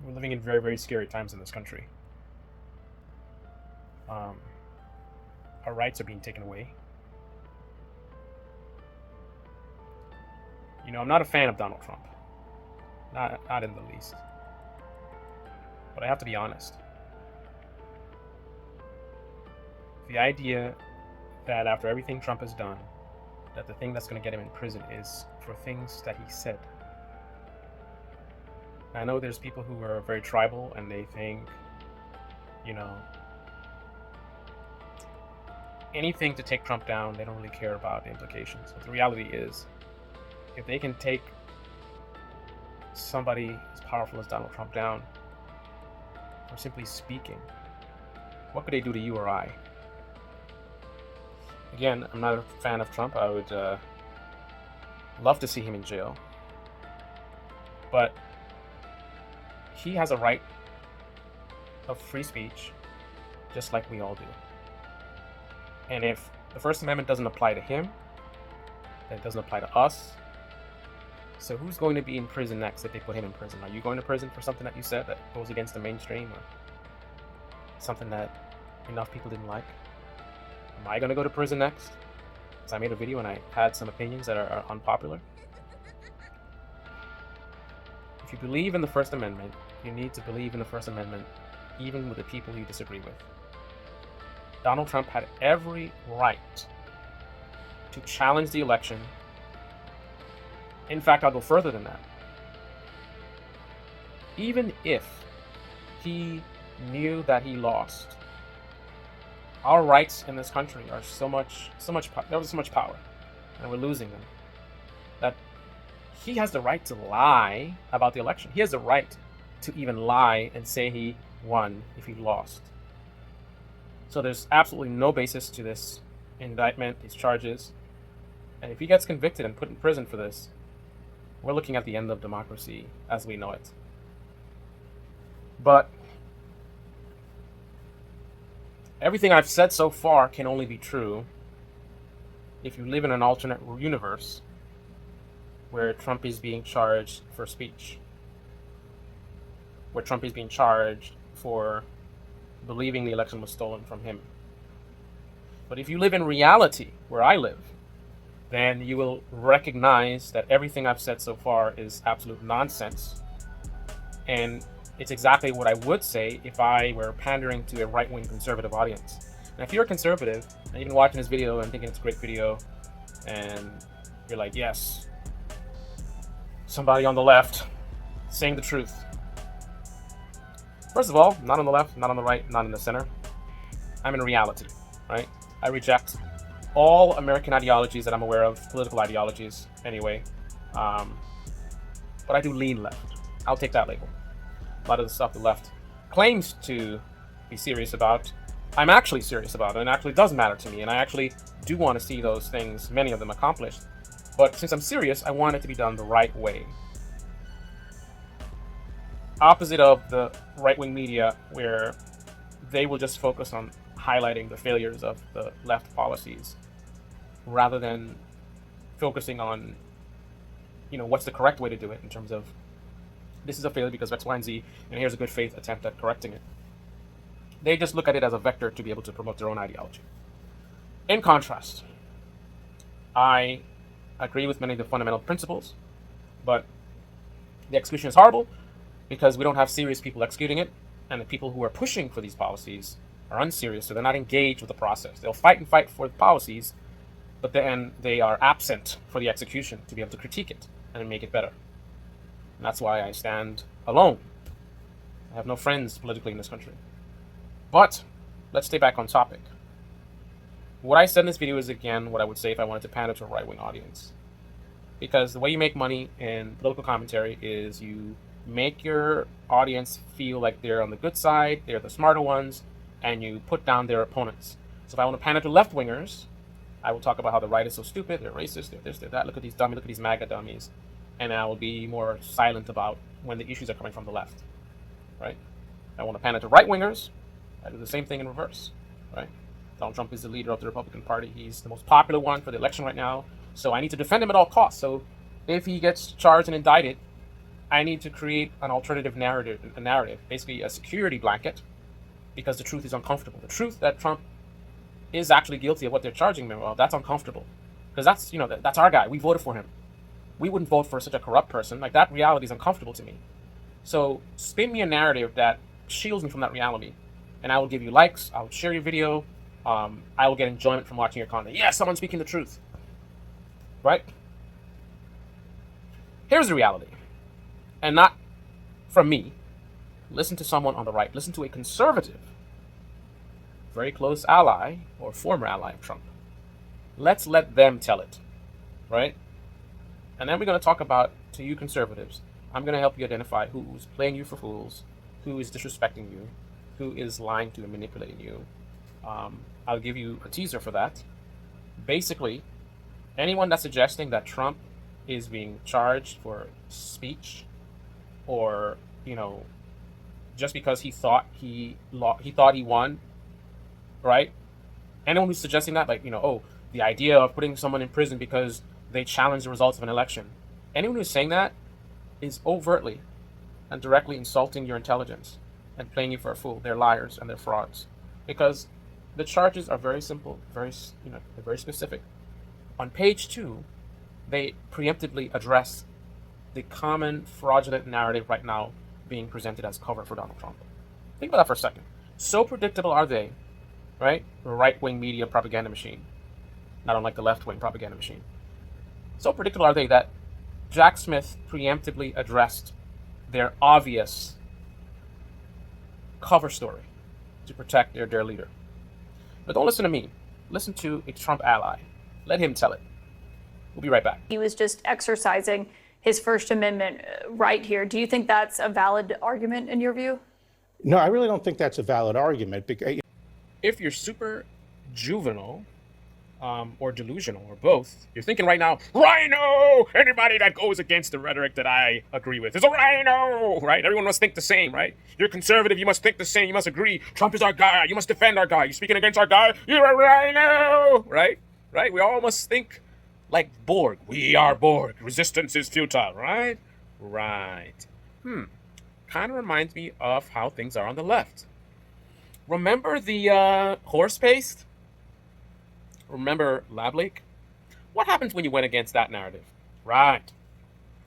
We're living in very, very scary times in this country. Um, our rights are being taken away. I'm not a fan of Donald Trump. Not in the least. But I have to be honest. The idea that after everything Trump has done, that the thing that's going to get him in prison is for things that he said. I know there's people who are very tribal and they think, you know, anything to take Trump down, they don't really care about the implications. But the reality is, if they can take somebody as powerful as Donald Trump down for simply speaking, what could they do to you or I? Again, I'm not a fan of Trump. I would love to see him in jail. But he has a right of free speech, just like we all do. And if the First Amendment doesn't apply to him, then it doesn't apply to us. So who's going to be in prison next if they put him in prison? Are you going to prison for something that you said that goes against the mainstream, or something that enough people didn't like? Am I going to go to prison next? Because I made a video and I had some opinions that are unpopular. If you believe in the First Amendment, you need to believe in the First Amendment even with the people you disagree with. Donald Trump had every right to challenge the election. In fact, I'll go further than that. Even if he knew that he lost, our rights in this country are so much power, and we're losing them, that he has the right to lie about the election. He has the right to even lie and say he won if he lost. So there's absolutely no basis to this indictment, these charges. And if he gets convicted and put in prison for this, we're looking at the end of democracy as we know it. But everything I've said so far can only be true if you live in an alternate universe where Trump is being charged for speech, where Trump is being charged for believing the election was stolen from him. But if you live in reality, where I live, then you will recognize that everything I've said so far is absolute nonsense. And it's exactly what I would say if I were pandering to a right-wing conservative audience. And if you're a conservative and you've been watching this video and thinking it's a great video, and you're like, yes, somebody on the left saying the truth. First of all, not on the left, not on the right, not in the center. I'm in reality, right? I reject all American ideologies that I'm aware of, political ideologies anyway. But I do lean left. I'll take that label. A lot of the stuff the left claims to be serious about, I'm actually serious about, and it actually does matter to me, and I actually do want to see those things, many of them, accomplished. But since I'm serious, I want it to be done the right way. Opposite of the right-wing media, where they will just focus on highlighting the failures of the left policies rather than focusing on, what's the correct way to do it in terms of this is a failure because of X, Y, and Z, and here's a good faith attempt at correcting it. They just look at it as a vector to be able to promote their own ideology. In contrast, I agree with many of the fundamental principles, but the execution is horrible because we don't have serious people executing it, and the people who are pushing for these policies are unserious, so they're not engaged with the process. They'll fight and fight for the policies, but then they are absent for the execution to be able to critique it and make it better. And that's why I stand alone. I have no friends politically in this country. But let's stay back on topic. What I said in this video is, again, what I would say if I wanted to pander to a right-wing audience. Because the way you make money in political commentary is you make your audience feel like they're on the good side, they're the smarter ones, and you put down their opponents. So if I want to pander to left-wingers, I will talk about how the right is so stupid, they're racist, they're this, they're that, look at these dummies, look at these MAGA dummies, and I will be more silent about when the issues are coming from the left, right? I want to pander to right-wingers, I do the same thing in reverse, right? Donald Trump is the leader of the Republican Party. He's the most popular one for the election right now, so I need to defend him at all costs. So if he gets charged and indicted, I need to create an alternative narrative, basically a security blanket, because the truth is uncomfortable. The truth that Trump is actually guilty of what they're charging him of, that's uncomfortable. Because that's our guy. We voted for him. We wouldn't vote for such a corrupt person. Like, that reality is uncomfortable to me. So spin me a narrative that shields me from that reality, and I will give you likes. I will share your video. I will get enjoyment from watching your content. Yeah, someone's speaking the truth, right? Here's the reality, and not from me. Listen to someone on the right. Listen to a conservative, very close ally or former ally of Trump. Let's let them tell it, right? And then we're going to talk about, to you conservatives, I'm going to help you identify who's playing you for fools, who is disrespecting you, who is lying to and manipulating you. I'll give you a teaser for that. Basically, anyone that's suggesting that Trump is being charged for speech, or just because he thought he won, right? Anyone who's suggesting that, like, the idea of putting someone in prison because they challenge the results of an election. Anyone who's saying that is overtly and directly insulting your intelligence and playing you for a fool. They're liars and they're frauds, because the charges are very simple, they're very specific. On page 2, they preemptively address the common fraudulent narrative right now being presented as cover for Donald Trump. Think about that for a second. So predictable are they, right? The right-wing media propaganda machine, not unlike the left-wing propaganda machine. So predictable are they that Jack Smith preemptively addressed their obvious cover story to protect their leader. But don't listen to me. Listen to a Trump ally. Let him tell it. We'll be right back. He was just exercising his First Amendment right here. Do you think that's a valid argument in your view? No, I really don't think that's a valid argument. Because if you're super juvenile, or delusional, or both, you're thinking right now, rhino! Anybody that goes against the rhetoric that I agree with is a rhino, right? Everyone must think the same, right? You're conservative, you must think the same, you must agree. Trump is our guy, you must defend our guy. You're speaking against our guy, you're a rhino, right? Right? We all must think like Borg. We are Borg. Resistance is futile, right? Right. Kind of reminds me of how things are on the left. Remember the horse paste? Remember Lab Leak? What happens when you went against that narrative? Right.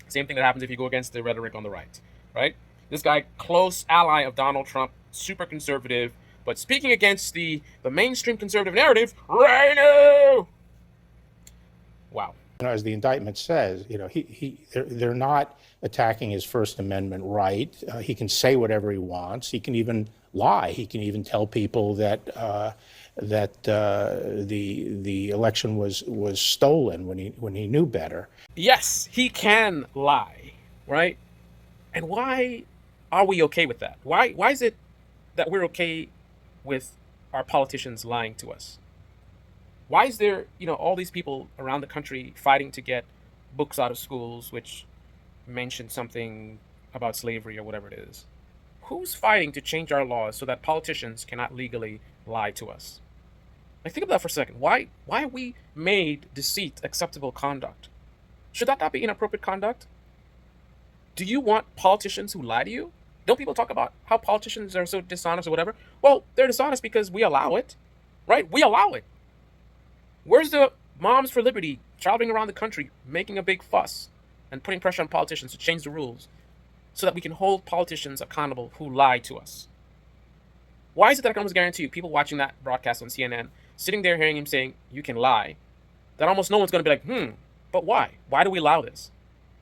Same thing that happens if you go against the rhetoric on the right, right? This guy, close ally of Donald Trump, super conservative, but speaking against the mainstream conservative narrative, rhino! Wow. as the indictment says, they're not attacking his First Amendment right. He can say whatever he wants. He can even lie. He can even tell people that the election was stolen when he knew better. Yes, he can lie, right? And why are we okay with that? Why is it that we're okay with our politicians lying to us? Why is there, all these people around the country fighting to get books out of schools which mention something about slavery or whatever it is? Who's fighting to change our laws so that politicians cannot legally lie to us? Like, think about that for a second. Why have we made deceit acceptable conduct? Should that not be inappropriate conduct? Do you want politicians who lie to you? Don't people talk about how politicians are so dishonest or whatever? Well, they're dishonest because we allow it, right? We allow it. Where's the Moms for Liberty traveling around the country making a big fuss and putting pressure on politicians to change the rules so that we can hold politicians accountable who lie to us? Why is it that I can almost guarantee you, people watching that broadcast on CNN, sitting there hearing him saying, you can lie, that almost no one's going to be like, but why? Why do we allow this?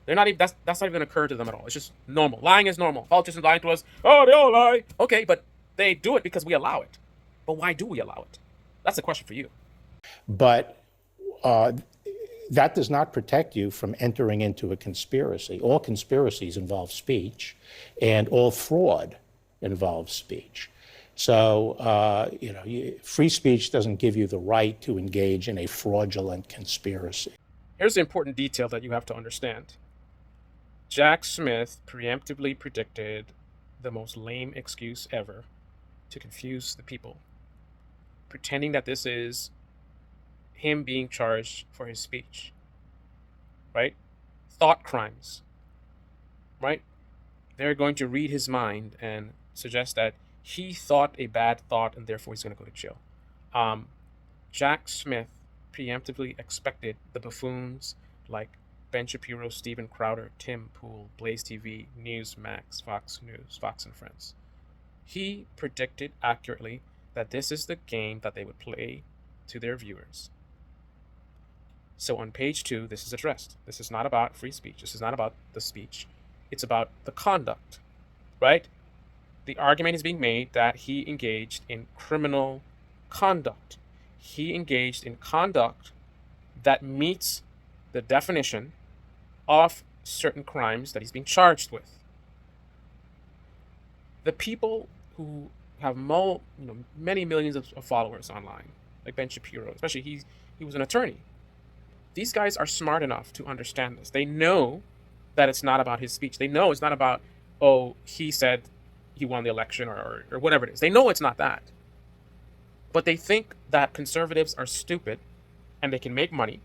They're not even, that's not even going to occur to them at all. It's just normal. Lying is normal. Politicians lying to us, oh, they all lie. Okay, but they do it because we allow it. But why do we allow it? That's a question for you. But that does not protect you from entering into a conspiracy. All conspiracies involve speech, and all fraud involves speech. So, free speech doesn't give you the right to engage in a fraudulent conspiracy. Here's the important detail that you have to understand. Jack Smith preemptively predicted the most lame excuse ever to confuse the people, pretending that this is him being charged for his speech, right? Thought crimes, right? they're going to read his mind and suggest that he thought a bad thought and therefore he's going to go to jail. Jack Smith preemptively expected the buffoons like Ben Shapiro, Steven Crowder, Tim Pool, Blaze TV, Newsmax, Fox News, Fox and Friends. He predicted accurately that this is the game that they would play to their viewers. So on page 2, this is addressed. This is not about free speech. This is not about the speech. It's about the conduct, right? The argument is being made that he engaged in criminal conduct. He engaged in conduct that meets the definition of certain crimes that he's being charged with. The people who have many millions of followers online, like Ben Shapiro, especially he was an attorney. These guys are smart enough to understand this. They know that it's not about his speech. They know it's not about, oh, he said he won the election or whatever it is. They know it's not that. But they think that conservatives are stupid and they can make money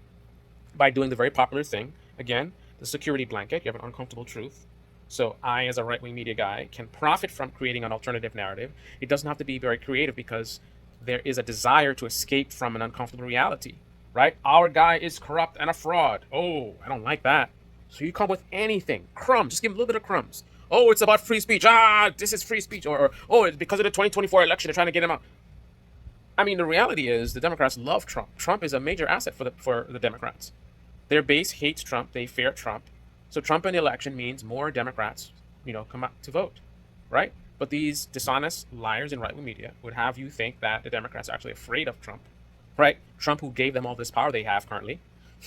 by doing the very popular thing. Again, the security blanket. You have an uncomfortable truth. So I, as a right-wing media guy, can profit from creating an alternative narrative. It doesn't have to be very creative because there is a desire to escape from an uncomfortable reality, right? Our guy is corrupt and a fraud. Oh, I don't like that. So you come with anything, crumbs, just give him a little bit of crumbs. Oh, it's about free speech. This is free speech. Or oh, it's because of the 2024 election, they're trying to get him out. I mean, the reality is the Democrats love Trump. Trump is a major asset for the Democrats. Their base hates Trump. They fear Trump. So Trump in the election means more Democrats, come out to vote, right? But these dishonest liars in right-wing media would have you think that the Democrats are actually afraid of Trump, right? Trump who gave them all this power they have currently,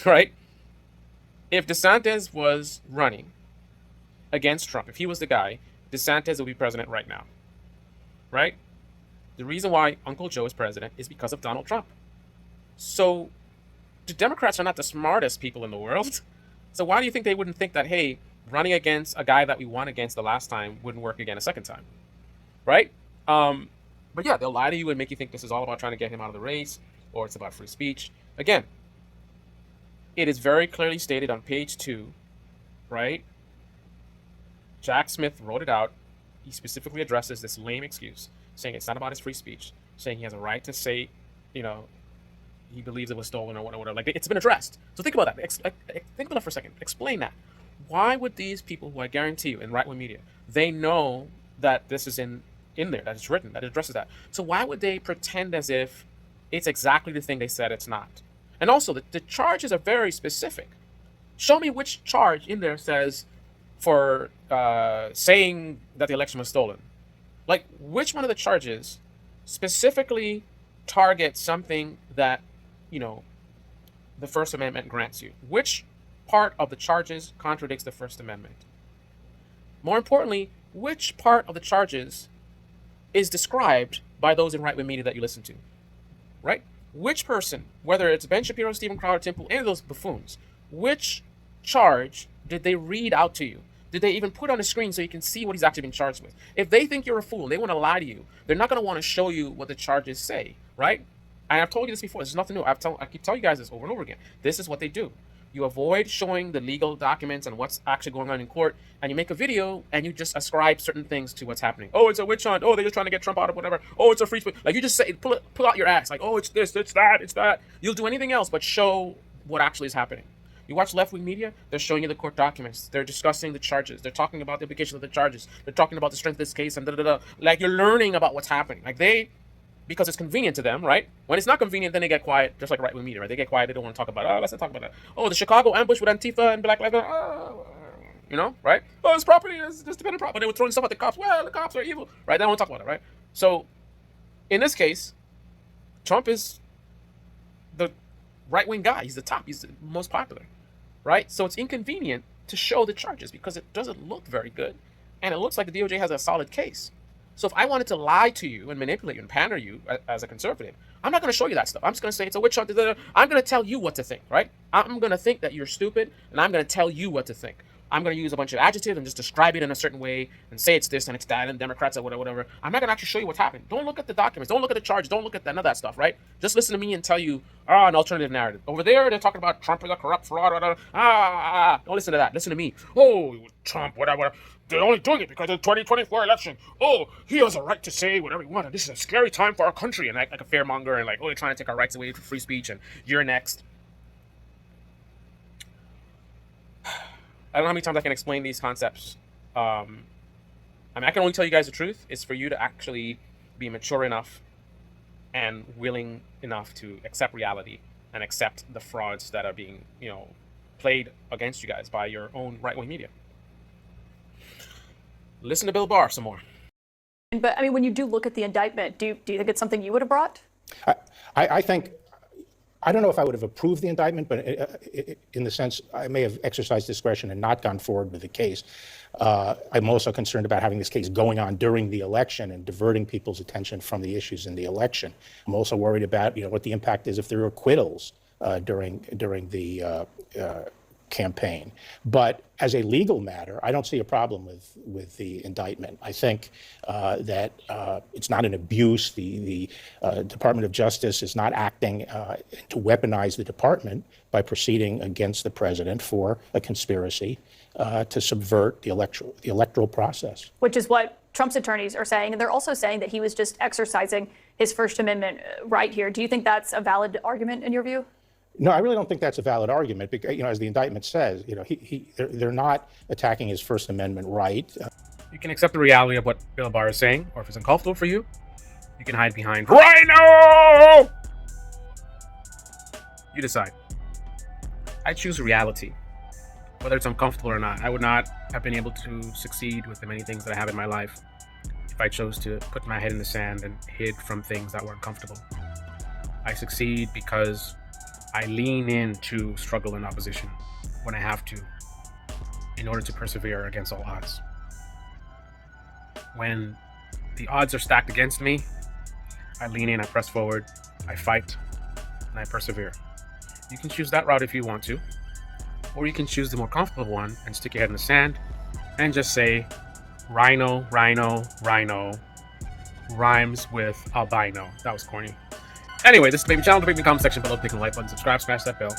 right? If DeSantis was running against Trump, if he was the guy, DeSantis would be president right now, right? The reason why Uncle Joe is president is because of Donald Trump. So the Democrats are not the smartest people in the world. So why do you think they wouldn't think that, hey, running against a guy that we won against the last time wouldn't work again a second time, right? But yeah, they'll lie to you and make you think this is all about trying to get him out of the race or it's about free speech. Again, it is very clearly stated on page 2, right? Jack Smith wrote it out. He specifically addresses this lame excuse, saying it's not about his free speech, saying he has a right to say, he believes it was stolen or whatever. Like, it's been addressed. So think about that. Think about that for a second. Explain that. Why would these people, who I guarantee you in right-wing media, they know that this is in there, that it's written, that it addresses that. So why would they pretend as if it's exactly the thing they said it's not? And also, the charges are very specific. Show me which charge in there says for saying that the election was stolen. Like, which one of the charges specifically targets something that, the First Amendment grants you? Which part of the charges contradicts the First Amendment? More importantly, which part of the charges is described by those in right-wing media that you listen to, right? Which person, whether it's Ben Shapiro, Steven Crowder, Tim Pool, any of those buffoons, which charge did they read out to you? Did they even put on the screen so you can see what he's actually been charged with? If they think you're a fool, they want to lie to you, they're not going to want to show you what the charges say, right? And I've told you this before. This is nothing new. I keep telling you guys this over and over again. This is what they do. You avoid showing the legal documents and what's actually going on in court, and you make a video and you just ascribe certain things to what's happening. Oh, it's a witch hunt. Oh, they're just trying to get Trump out of whatever. Oh, it's a free speech. Like, you just say, pull out your ass. Like, oh, it's this, it's that, it's that. You'll do anything else but show what actually is happening. You watch left-wing media, they're showing you the court documents. They're discussing the charges. They're talking about the implications of the charges. They're talking about the strength of this case and da-da-da. Like, you're learning about what's happening. Like, because it's convenient to them, right? When it's not convenient, then they get quiet, just like right-wing media, right? They get quiet. They don't want to talk about, let's not talk about that. Oh, the Chicago ambush with Antifa and Black Lives Matter, right? Oh, it's property, it's dependent property. They were throwing stuff at the cops. Well, the cops are evil, right? They don't want to talk about it, right? So, in this case, Trump is the right-wing guy. He's the top. He's the most popular, right? So it's inconvenient to show the charges because it doesn't look very good, and it looks like the DOJ has a solid case. So if I wanted to lie to you and manipulate you and pander you as a conservative, I'm not going to show you that stuff. I'm just going to say it's a witch hunt. I'm going to tell you what to think, right? I'm going to think that you're stupid, and I'm going to tell you what to think. I'm going to use a bunch of adjectives and just describe it in a certain way and say it's this and it's that and Democrats or whatever. I'm not going to actually show you what's happening. Don't look at the documents. Don't look at the charges. Don't look at none of that stuff, right? Just listen to me and tell you, an alternative narrative. Over there, they're talking about Trump is a corrupt fraud. Don't listen to that. Listen to me. Oh, Trump, whatever. they're only doing it because of the 2024 election. Oh, he has a right to say whatever he wants. This is a scary time for our country. And like a fearmonger and like, oh, they're trying to take our rights away for free speech and you're next. I don't know how many times I can explain these concepts. I can only tell you guys the truth. It's for you to actually be mature enough and willing enough to accept reality and accept the frauds that are being, played against you guys by your own right-wing media. Listen to Bill Barr some more. But I mean, when you do look at the indictment, do you think it's something you would have brought? I think, I don't know if I would have approved the indictment, but in the sense I may have exercised discretion and not gone forward with the case. I'm also concerned about having this case going on during the election and diverting people's attention from the issues in the election. I'm also worried about, what the impact is if there are acquittals during the campaign. But as a legal matter, I don't see a problem with the indictment. I think that it's not an abuse. The Department of Justice is not acting to weaponize the department by proceeding against the president for a conspiracy to subvert the electoral process. Which is what Trump's attorneys are saying. And they're also saying that he was just exercising his First Amendment right here. Do you think that's a valid argument in your view? No, I really don't think that's a valid argument because, as the indictment says, they're not attacking his First Amendment right. You can accept the reality of what Bill Barr is saying, or if it's uncomfortable for you, you can hide behind Rhino! You decide. I choose reality, whether it's uncomfortable or not. I would not have been able to succeed with the many things that I have in my life if I chose to put my head in the sand and hid from things that were uncomfortable. I succeed because I lean into struggle and opposition when I have to, in order to persevere against all odds. When the odds are stacked against me, I lean in, I press forward, I fight, and I persevere. You can choose that route if you want to, or you can choose the more comfortable one and stick your head in the sand and just say, Rhino, Rhino, Rhino, rhymes with albino. That was corny. Anyway, this is the Baby Channel. The Baby comment section below. Click the like button, subscribe, smash that bell.